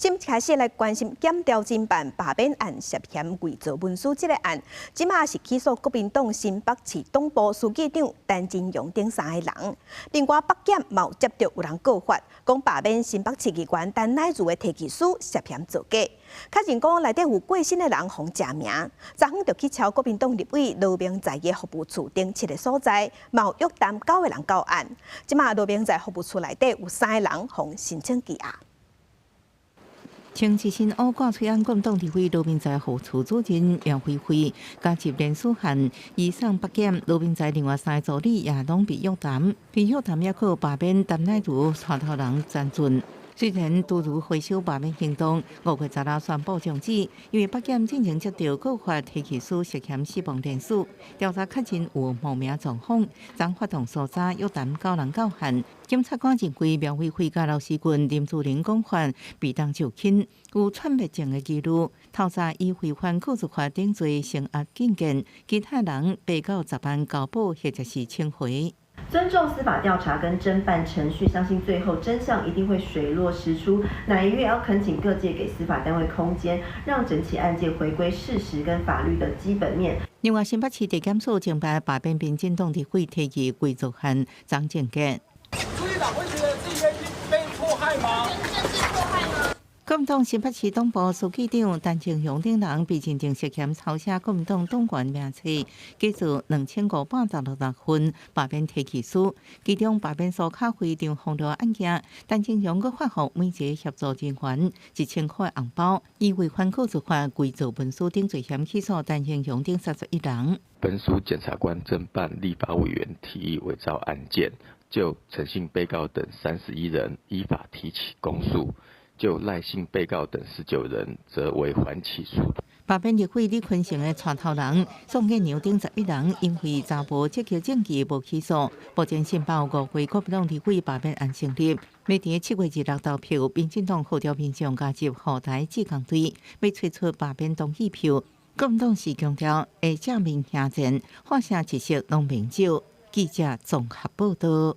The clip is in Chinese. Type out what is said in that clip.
先开始来关心检调侦办罢免案涉嫌伪造文书这个案，即马是起诉国民党新北市党部书记长陈金勇等3个人。另外，北检嘛有接到有人告发，讲罢免新北市议员陈乃如的提起书涉嫌造假。确认讲内底有过身的人互假名，昨昏就去敲国民党立委罗明在的服务处等7个所在，嘛有约谈9个人到案。即马罗明在服务处内底有3个人互申请羁押。前一身乌挂吹案，国民党立委罗明在服务处主任杨辉辉加入连署函，移送北检。罗明在另外3个助理也拢被约谈，被约谈也靠罢免陈乃如带头人陈俊。虽然多如回收罢免行动，5月10日宣布终止，因为北检进行接到告发提起书涉嫌死亡连署，调查确认有冒名状况，曾发动搜查约谈9人到案。检察官认为苗伟甲刘世军、林志玲讲法被当就轻，有串灭证的记录，透查以违反告诉法等罪成压禁见，其他人被告10万交保或者是请回。尊重司法调查跟侦办程序，相信最后真相一定会水落石出。乃也要恳请各界给司法单位空间，让整起案件回归事实跟法律的基本面。另外，新北市地检署侦办罢免民进党立委提起伪造案张建健。朱立长会觉得自己被迫害吗？政治迫害吗？国民党新北市党部书记长陈庆雄等人被认定涉嫌抄写国民党党员名册，计数2516份罢免提起书，其中罢免书卡非常丰富案件，陈庆雄阁发放每一个协助人员1000块红包，以违反告诉法伪造文书等罪嫌起诉陈庆雄等31人。本署检察官侦办立法委员提议伪造案件，就陈姓被告等31人依法提起公诉。就赖姓被告等19人，则为缓起诉。罢免立委李坤成的带头人宋建良等11人，因为查无积极证据无起诉。目前申报5位国民党立委罢免案成立，要伫7月26投票。民进党号召民众加入后台志工队，要推出罢免同意票。国民党是强调会正面行前，发声一色拢明酒。记者综合报道。